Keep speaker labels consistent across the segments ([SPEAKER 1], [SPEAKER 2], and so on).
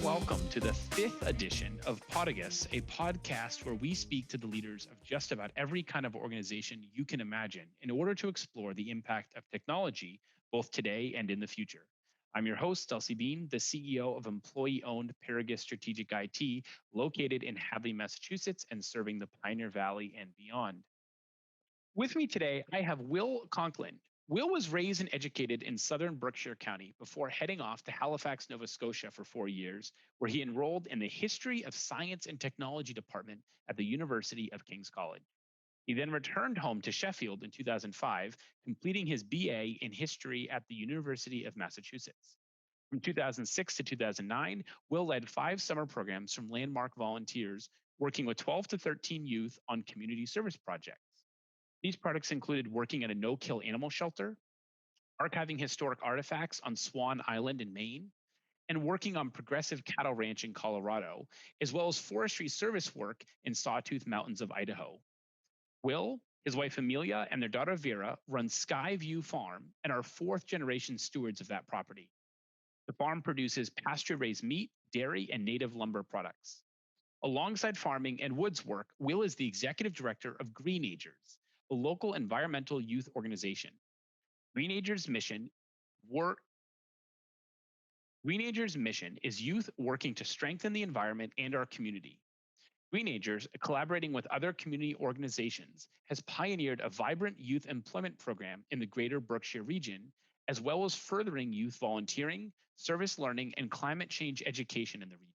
[SPEAKER 1] Welcome to the 5th edition of Podagus, a podcast where we speak to the leaders of just about every kind of organization you can imagine in order to explore the impact of technology, both today and in the future. I'm your host, Delcie, the CEO of employee-owned Paragus Strategic IT, located in Hadley, Massachusetts, and serving the Pioneer Valley and beyond. With me today, I have Will Conklin. Will was raised and educated in southern Berkshire County before heading off to Halifax, Nova Scotia for 4 years, where he enrolled in the History of Science and Technology department at the University of King's College. He then returned home to Sheffield in 2005, completing his BA in History at the University of Massachusetts. From 2006 to 2009, Will led 5 summer programs from Landmark Volunteers, working with 12 to 13 youth on community service projects. These projects included working at a no-kill animal shelter, archiving historic artifacts on Swan Island in Maine, and working on progressive cattle ranch in Colorado, as well as forestry service work in Sawtooth Mountains of Idaho. Will, his wife Amelia, and their daughter Vera run Skyview Farm and are 4th-generation stewards of that property. The farm produces pasture-raised meat, dairy, and native lumber products. Alongside farming and woods work, Will is the executive director of Greenagers, a local environmental youth organization. Greenagers' mission is youth working to strengthen the environment and our community. Greenagers, collaborating with other community organizations, has pioneered a vibrant youth employment program in the greater Berkshire region, as well as furthering youth volunteering, service learning, and climate change education in the region.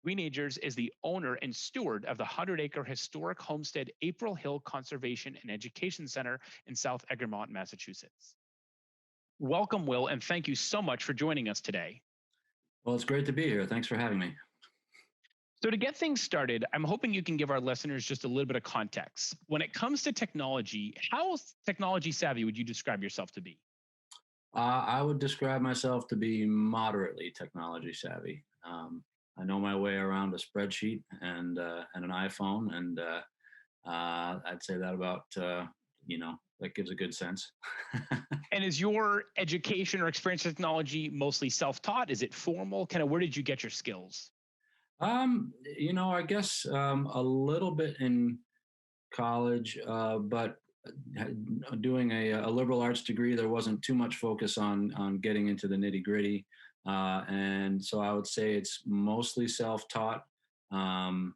[SPEAKER 1] Greenagers is the owner and steward of the 100-acre historic homestead April Hill Conservation and Education Center in South Egremont, Massachusetts. Welcome, Will, and thank you so much for joining us today.
[SPEAKER 2] Well, it's great to be here. Thanks for having me.
[SPEAKER 1] So to get things started, I'm hoping you can give our listeners just a little bit of context. When it comes to technology, how technology savvy would you describe yourself to be?
[SPEAKER 2] I would describe myself to be moderately technology savvy. I know my way around a spreadsheet and an iPhone, and I'd say that about, that gives a good sense.
[SPEAKER 1] And is your education or experience with technology mostly self-taught? Is it formal? Kind of where did you get your skills?
[SPEAKER 2] I guess a little bit in college, but doing a liberal arts degree, there wasn't too much focus on getting into the nitty gritty. And so I would say it's mostly self-taught. As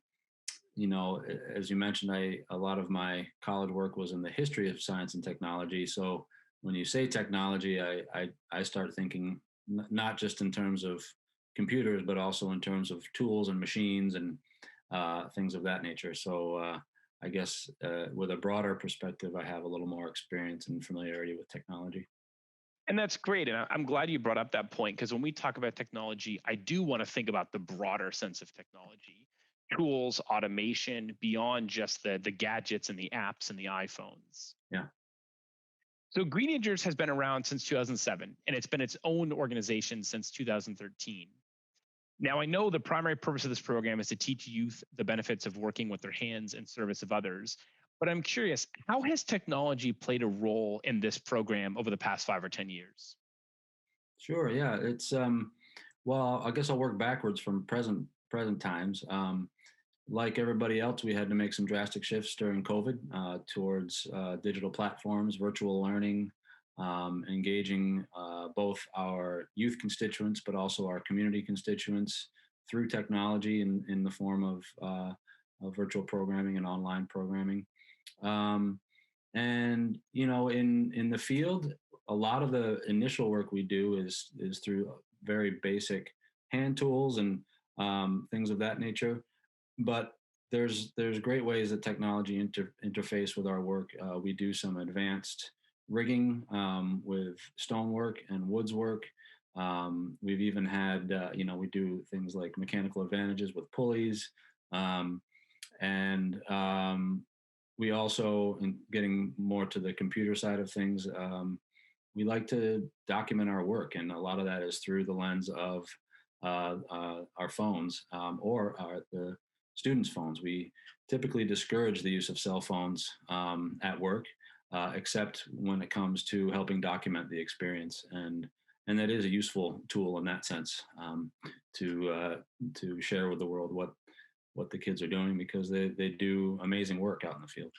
[SPEAKER 2] you mentioned, a lot of my college work was in the history of science and technology. So when you say technology, I start thinking not just in terms of computers, but also in terms of tools and machines and things of that nature. So I guess with a broader perspective, I have a little more experience and familiarity with technology.
[SPEAKER 1] And that's great. And I'm glad you brought up that point, because when we talk about technology, I do want to think about the broader sense of technology, tools, automation, beyond just the gadgets and the apps and the iPhones.
[SPEAKER 2] Yeah.
[SPEAKER 1] So Greenagers has been around since 2007, and it's been its own organization since 2013. Now, I know the primary purpose of this program is to teach youth the benefits of working with their hands in service of others. But I'm curious, how has technology played a role in this program over the past 5 or 10 years?
[SPEAKER 2] Sure. Yeah. It's well, I guess I'll work backwards from present times. Like everybody else, we had to make some drastic shifts during COVID towards digital platforms, virtual learning, engaging both our youth constituents, but also our community constituents through technology in the form of virtual programming and online programming. And in the field, a lot of the initial work we do is through very basic hand tools and things of that nature. But there's great ways that technology interface with our work. We do some advanced rigging with stonework and woods work. We've even had we do things like mechanical advantages with pulleys. And we also, in getting more to the computer side of things, we like to document our work, and a lot of that is through the lens of our phones or the students' phones. We typically discourage the use of cell phones at work, except when it comes to helping document the experience. And that is a useful tool in that sense, to share with the world what the kids are doing, because they do amazing work out in the field.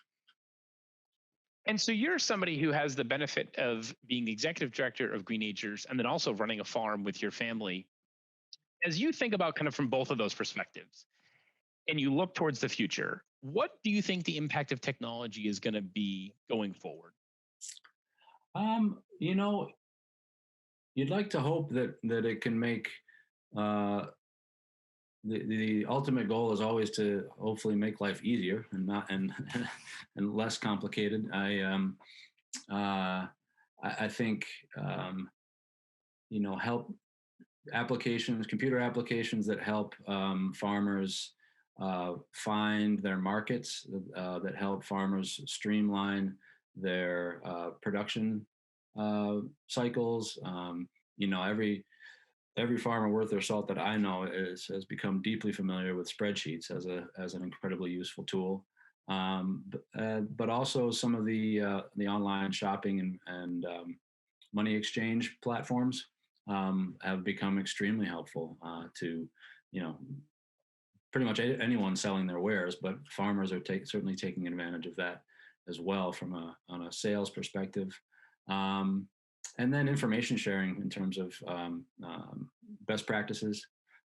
[SPEAKER 1] And so you're somebody who has the benefit of being the executive director of Greenagers and then also running a farm with your family. As you think about kind of from both of those perspectives and you look towards the future, what do you think the impact of technology is going to be going forward?
[SPEAKER 2] You know, you'd like to hope that it can make uh, the ultimate goal is always to hopefully make life easier and not and less complicated. Uh, I think help applications, computer applications that help farmers find their markets, that help farmers streamline their production cycles. Every farmer worth their salt that I know has become deeply familiar with spreadsheets as an incredibly useful tool. But also some of the online shopping and money exchange platforms have become extremely helpful to, you know, pretty much anyone selling their wares, but farmers are certainly taking advantage of that as well on a sales perspective. And then information sharing in terms of best practices.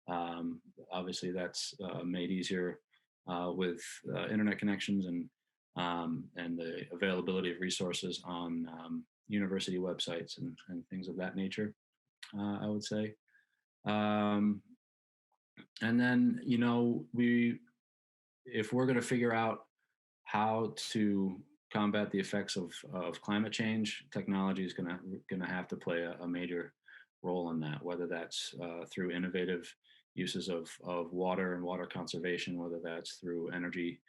[SPEAKER 2] Obviously, that's made easier with internet connections and the availability of resources on university websites and things of that nature. I would say. Um, and then, if we're going to figure out how to combat the effects of climate change, technology is going to have to play a major role in that, whether that's through innovative uses of water and water conservation, whether that's through energy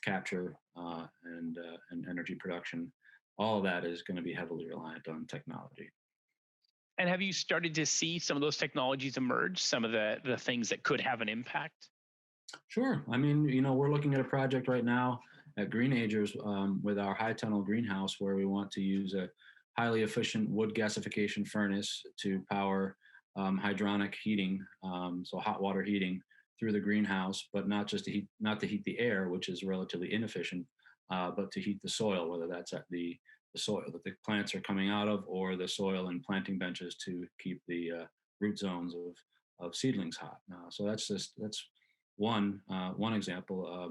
[SPEAKER 2] capture and energy production. All of that is going to be heavily reliant on technology.
[SPEAKER 1] And have you started to see some of those technologies emerge, some of the things that could have an impact?
[SPEAKER 2] Sure. I mean, we're looking at a project right now at Greenagers with our high tunnel greenhouse, where we want to use a highly efficient wood gasification furnace to power hydronic heating, so hot water heating through the greenhouse, but not to heat the air, which is relatively inefficient, but to heat the soil, whether that's at the soil that the plants are coming out of, or the soil and planting benches to keep the root zones of seedlings hot. So that's one example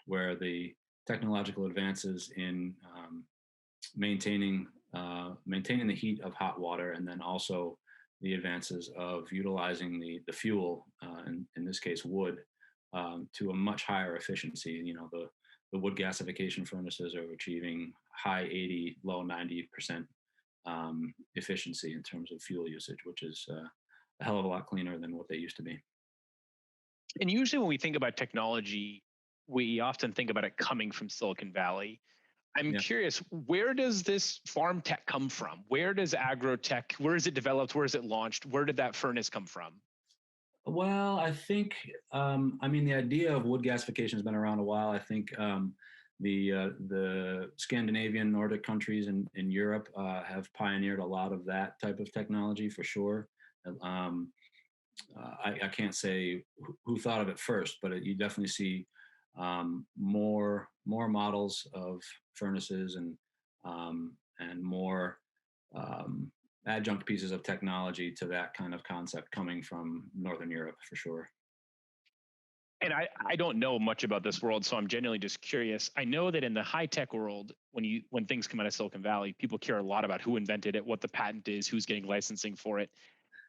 [SPEAKER 2] where the technological advances in maintaining the heat of hot water, and then also the advances of utilizing the fuel, in this case wood, to a much higher efficiency. The wood gasification furnaces are achieving high 80, low 90% efficiency in terms of fuel usage, which is a hell of a lot cleaner than what they used to be.
[SPEAKER 1] And usually when we think about technology, we often think about it coming from Silicon Valley. I'm
[SPEAKER 2] Yeah.
[SPEAKER 1] curious, where does this farm tech come from? Where does agro tech, where is it developed? Where is it launched? Where did that furnace come from?
[SPEAKER 2] Well, I think, the idea of wood gasification has been around a while. I think the Scandinavian Nordic countries in Europe have pioneered a lot of that type of technology for sure. Um, I can't say who thought of it first, but you definitely see more models of furnaces and more adjunct pieces of technology to that kind of concept coming from Northern Europe for sure.
[SPEAKER 1] And I don't know much about this world, so I'm genuinely just curious. I know that in the high tech world, when things come out of Silicon Valley, people care a lot about who invented it, what the patent is, who's getting licensing for it.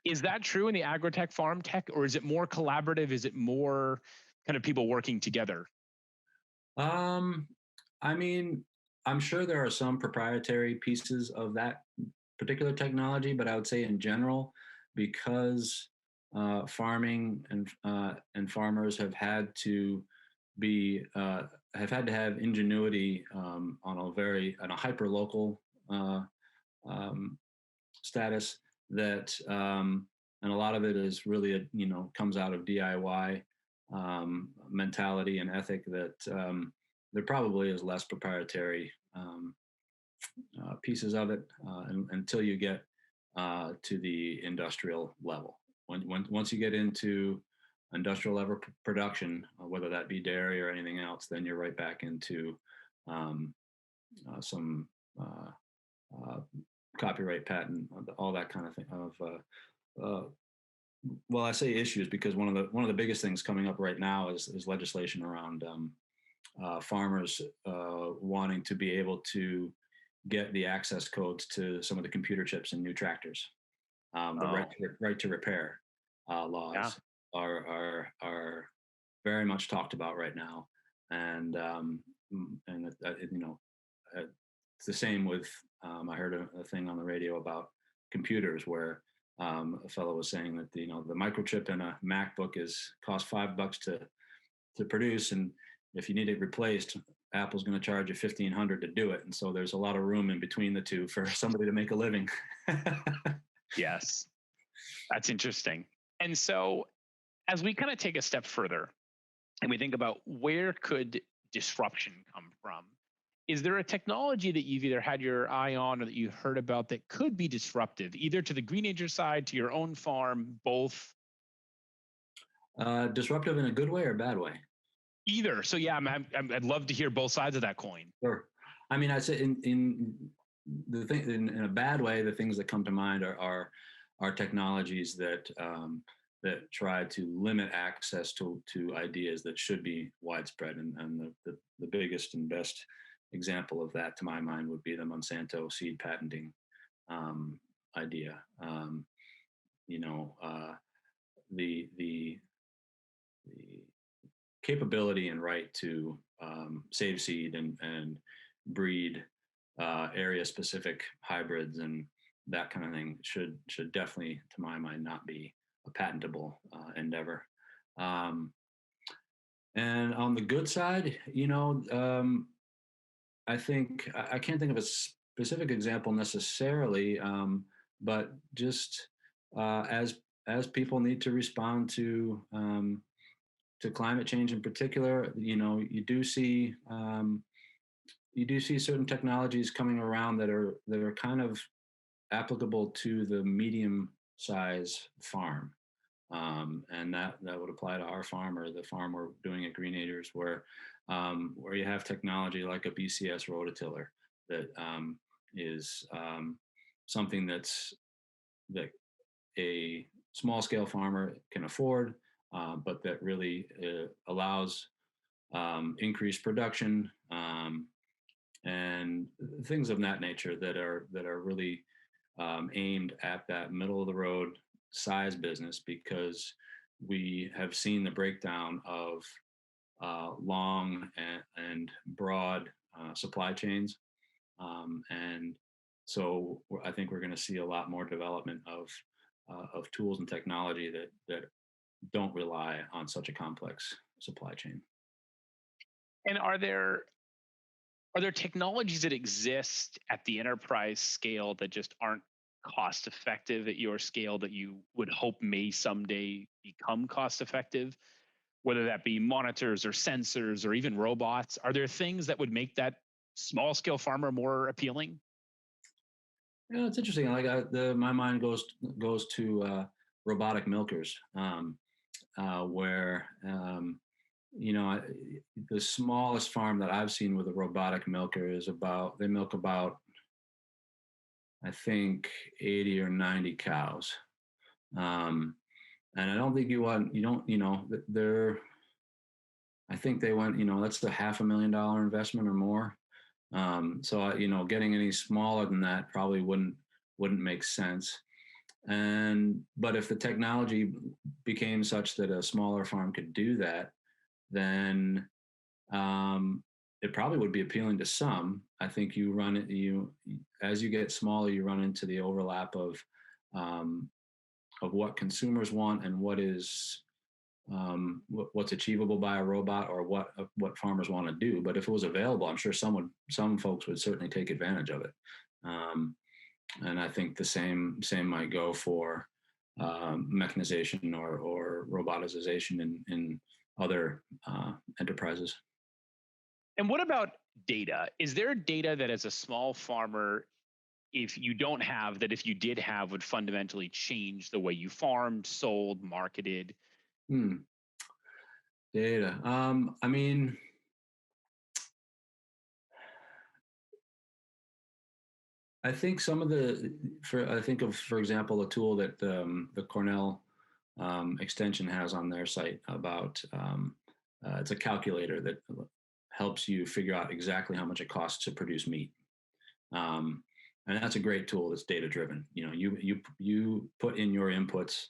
[SPEAKER 1] Is that true in the agri-tech, farm tech, or is it more collaborative? Is it more kind of people working together?
[SPEAKER 2] Um, I mean, I'm sure there are some proprietary pieces of that particular technology, but I would say in general, because farming and farmers have had to have ingenuity on a hyper local uh, um, status, that and a lot of it is really comes out of DIY. mentality and ethic that there probably is less proprietary pieces of it until you get to the industrial level. Once you get into industrial level production, whether that be dairy or anything else, then you're right back into some copyright, patent, all that kind of thing. Well, I say issues because one of the biggest things coming up right now is legislation around farmers wanting to be able to get the access codes to some of the computer chips in new tractors. The right to repair laws are very much talked about right now, and it's the same with. I heard a thing on the radio about computers where a fellow was saying that the microchip in a MacBook costs $5 to produce, and if you need it replaced, Apple's going to charge you $1,500 to do it, and so there's a lot of room in between the two for somebody to make a living.
[SPEAKER 1] Yes, that's interesting. And so, as we kind of take a step further, and we think about where could disruption come from, is there a technology that you've either had your eye on or that you heard about that could be disruptive, either to the Greenager side, to your own farm, both?
[SPEAKER 2] Disruptive in a good way or bad way?
[SPEAKER 1] Either. So yeah, I'd love to hear both sides of that coin.
[SPEAKER 2] Sure. I mean, I'd say in the thing in a bad way, the things that come to mind are technologies that that try to limit access to ideas that should be widespread, and the biggest and best example of that, to my mind, would be the Monsanto seed patenting idea. The capability and right to save seed and breed area-specific hybrids and that kind of thing should definitely, to my mind, not be a patentable endeavor. And on the good side, I think I can't think of a specific example necessarily, but just as people need to respond to climate change in particular, you do see certain technologies coming around that are kind of applicable to the medium size farm. And that would apply to our farm or the farm we're doing at Greenagers, where you have technology like a BCS rototiller that is something that a small scale farmer can afford, but that really allows increased production and things of that nature that are really aimed at that middle of the road size business, because we have seen the breakdown of long and broad supply chains, and so I think we're going to see a lot more development of tools and technology that don't rely on such a complex supply chain.
[SPEAKER 1] And are there technologies that exist at the enterprise scale that just aren't cost effective at your scale that you would hope may someday become cost effective, whether that be monitors or sensors or even robots? Are there things that would make that small scale farmer more appealing?
[SPEAKER 2] Yeah, it's interesting. Like my mind goes to robotic milkers, where the smallest farm that I've seen with a robotic milker is they milk about, I think, 80 or 90 cows. And I don't think I think they went, that's a $500,000 investment or more. So, getting any smaller than that probably wouldn't make sense. But if the technology became such that a smaller farm could do that, then it probably would be appealing to some. I think as you get smaller, you run into the overlap of what consumers want and what's achievable by a robot, or what farmers want to do. But if it was available, I'm sure some folks would certainly take advantage of it. And I think the same might go for mechanization or robotization in other enterprises.
[SPEAKER 1] And what about data? Is there data that as a small farmer, if you don't have, that if you did have, would fundamentally change the way you farmed, sold, marketed?
[SPEAKER 2] Hmm. Data. I mean, I think some of I think of, for example, a tool that the Cornell extension has on their site about, it's a calculator that helps you figure out exactly how much it costs to produce meat. Um, and that's a great tool that's data driven. You know, you put in your inputs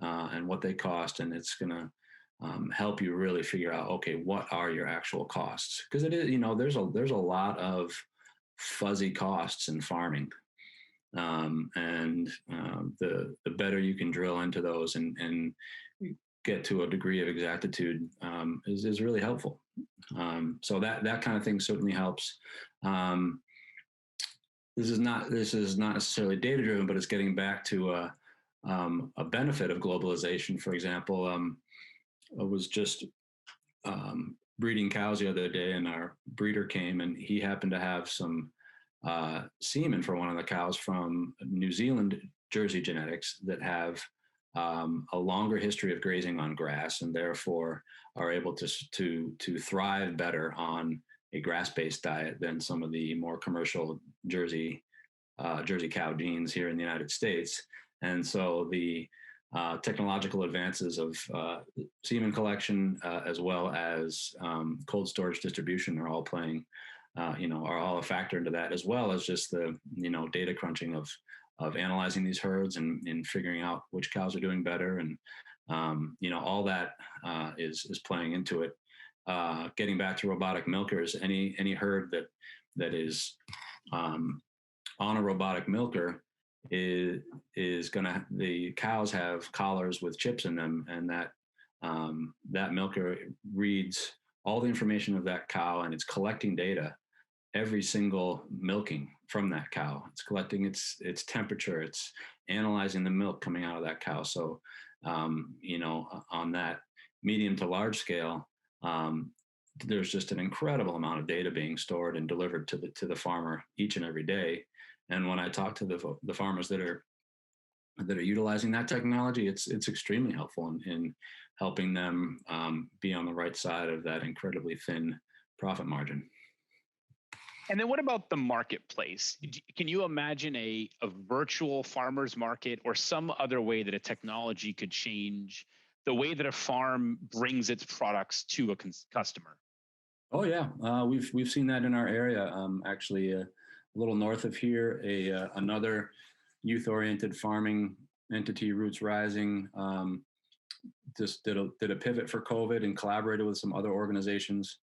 [SPEAKER 2] and what they cost, and it's going to help you really figure out, okay, what are your actual costs? Because it is, you know, there's a lot of fuzzy costs in farming, and the better you can drill into those and get to a degree of exactitude is really helpful. So that kind of thing certainly helps. This is not necessarily data driven, but it's getting back to a benefit of globalization. For example, I was just breeding cows the other day, and our breeder came, and he happened to have some semen for one of the cows from New Zealand Jersey genetics that have a longer history of grazing on grass, and therefore are able to thrive better on a grass-based diet than some of the more commercial Jersey cow genes here in the United States. And so the technological advances of semen collection, as well as cold storage distribution, are all playing, are all a factor into that, as well as just the data crunching of analyzing these herds and figuring out which cows are doing better, and all that is playing into it. Getting back to robotic milkers, any herd that is on a robotic milker is gonna, the cows have collars with chips in them, and that milker reads all the information of that cow, and it's collecting data every single milking from that cow. It's collecting its temperature, it's analyzing the milk coming out of that cow. So on that medium to large scale, there's just an incredible amount of data being stored and delivered to the farmer each and every day. And when I talk to the farmers that are utilizing that technology, it's extremely helpful in helping them be on the right side of that incredibly thin profit margin.
[SPEAKER 1] And then what about the marketplace? Can you imagine a virtual farmers market, or some other way that a technology could change the way that a farm brings its products to a customer?
[SPEAKER 2] Oh yeah, we've seen that in our area. Actually, a little north of here, another youth-oriented farming entity, Roots Rising, just did a pivot for COVID and collaborated with some other organizations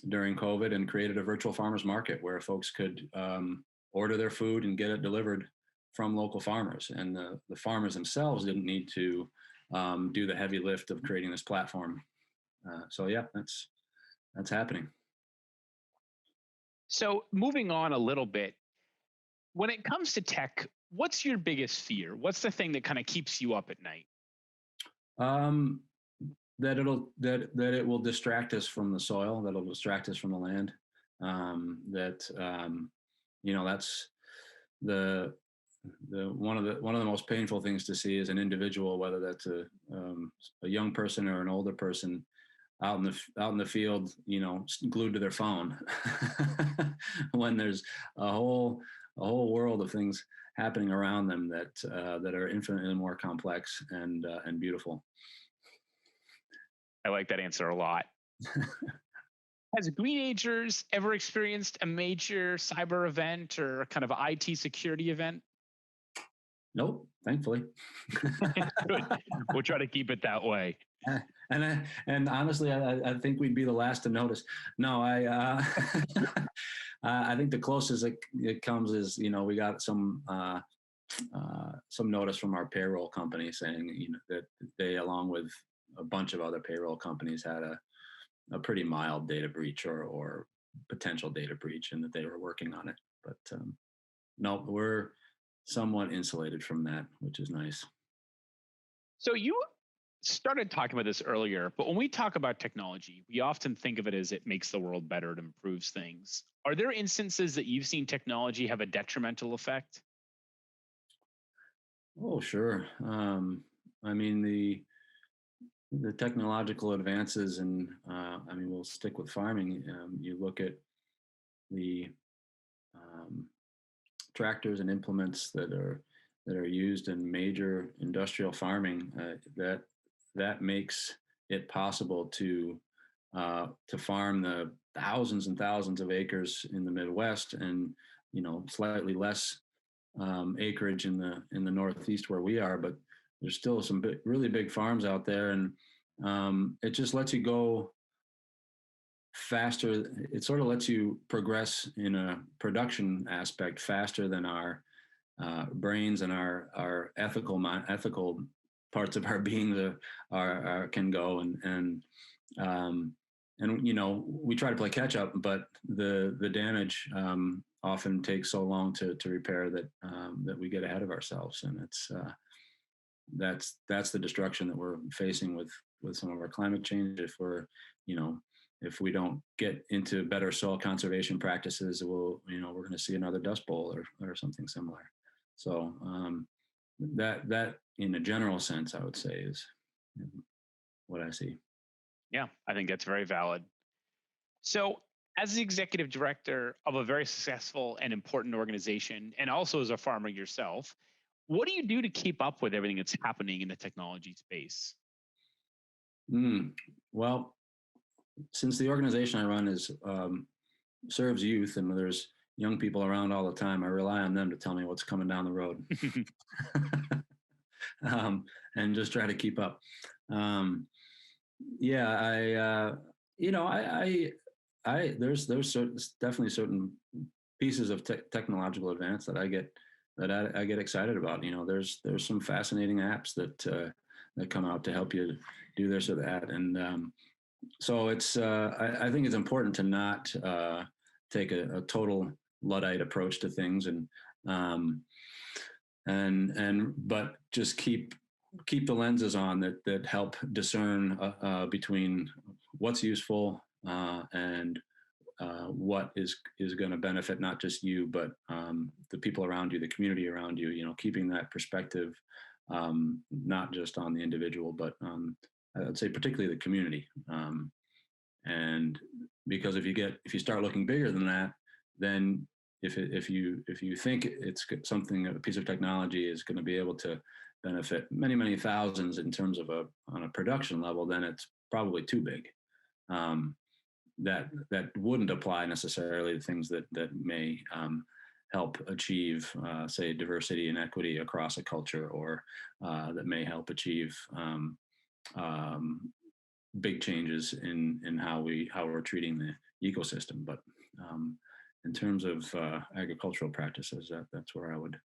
[SPEAKER 2] during COVID, and created a virtual farmers market where folks could order their food and get it delivered from local farmers. And the farmers themselves didn't need to do the heavy lift of creating this platform. So yeah, that's happening.
[SPEAKER 1] So moving on a little bit, when it comes to tech, what's your biggest fear? What's the thing that kind of keeps you up at night?
[SPEAKER 2] That it will distract us from the soil, that it'll distract us from the land. That's the one of the most painful things to see as an individual, whether that's a young person or an older person, out in the field, glued to their phone, when there's a whole world of things happening around them that are infinitely more complex and beautiful.
[SPEAKER 1] I like that answer a lot. Has Greenagers ever experienced a major cyber event or kind of IT security event?
[SPEAKER 2] Nope, thankfully.
[SPEAKER 1] Good. We'll try to keep it that way.
[SPEAKER 2] And honestly, I think we'd be the last to notice. No, I think the closest it comes is, we got some notice from our payroll company saying, that they, along with a bunch of other payroll companies, had a pretty mild data breach or potential data breach, and that they were working on it. But no, we're somewhat insulated from that, which is nice.
[SPEAKER 1] So you started talking about this earlier, but when we talk about technology, we often think of it as it makes the world better, it improves things. Are there instances that you've seen technology have a detrimental effect?
[SPEAKER 2] Oh, sure. I mean, the technological advances, and I mean, we'll stick with farming. You look at the um, tractors and implements that are used in major industrial farming. That makes it possible to farm the thousands and thousands of acres in the Midwest, and slightly less acreage in the Northeast where we are, but there's still some really big farms out there, and it just lets you go faster. It sort of lets you progress in a production aspect faster than our brains and our ethical parts of our being can go, and we try to play catch up, but the damage often takes so long to repair that we get ahead of ourselves, and that's the destruction that we're facing with some of our climate change. If we don't get into better soil conservation practices, we're going to see another dust bowl or something similar. So that in a general sense, I would say is what I see.
[SPEAKER 1] Yeah, I think that's very valid. So, as the executive director of a very successful and important organization, and also as a farmer yourself, what do you do to keep up with everything that's happening in the technology space?
[SPEAKER 2] Well, since the organization I run serves youth, and there's young people around all the time, I rely on them to tell me what's coming down the road, and just try to keep up. Yeah, there's definitely certain pieces of technological advance that I get excited about. There's some fascinating apps that come out to help you do this or that, and so it's I think it's important to not take a total Luddite approach to things, and but just keep the lenses on that help discern between what's useful and what is going to benefit not just you, but the people around you, the community around you. Keeping that perspective, not just on the individual, but I'd say particularly the community. And because if you start looking bigger than that, then if you think it's something, a piece of technology is going to be able to benefit many, many thousands in terms of on a production level, then it's probably too big. That wouldn't apply necessarily to things that may help achieve, say, diversity and equity across a culture, or that may help achieve big changes in how we're treating the ecosystem. But in terms of agricultural practices, that's where I would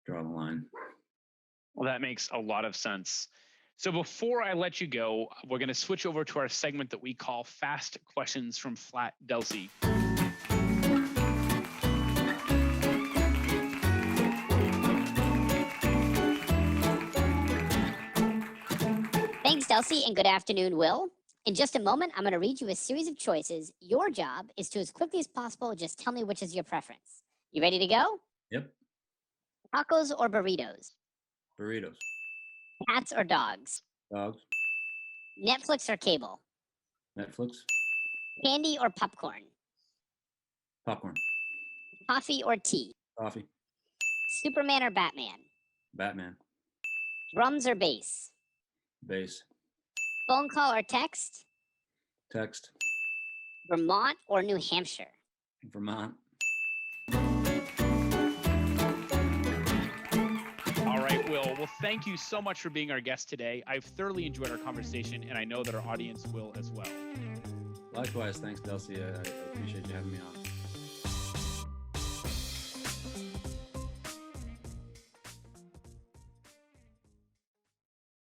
[SPEAKER 2] draw the line.
[SPEAKER 1] Well, that makes a lot of sense. So before I let you go, we're going to switch over to our segment that we call Fast Questions from Flat Delcie.
[SPEAKER 3] Thanks, Delcie, and good afternoon, Will. In just a moment, I'm going to read you a series of choices. Your job is to, as quickly as possible, just tell me which is your preference. You ready to go?
[SPEAKER 2] Yep.
[SPEAKER 3] Tacos or burritos?
[SPEAKER 2] Burritos.
[SPEAKER 3] Cats or dogs?
[SPEAKER 2] Dogs.
[SPEAKER 3] Netflix or cable?
[SPEAKER 2] Netflix.
[SPEAKER 3] Candy or popcorn?
[SPEAKER 2] Popcorn.
[SPEAKER 3] Coffee or tea?
[SPEAKER 2] Coffee.
[SPEAKER 3] Superman or Batman?
[SPEAKER 2] Batman.
[SPEAKER 3] Drums or bass?
[SPEAKER 2] Bass.
[SPEAKER 3] Phone call or text?
[SPEAKER 2] Text.
[SPEAKER 3] Vermont or New Hampshire?
[SPEAKER 2] Vermont.
[SPEAKER 1] All right, Will. Well, thank you so much for being our guest today. I've thoroughly enjoyed our conversation, and I know that our audience will as well.
[SPEAKER 2] Likewise. Thanks, Delcie. I appreciate you having me on.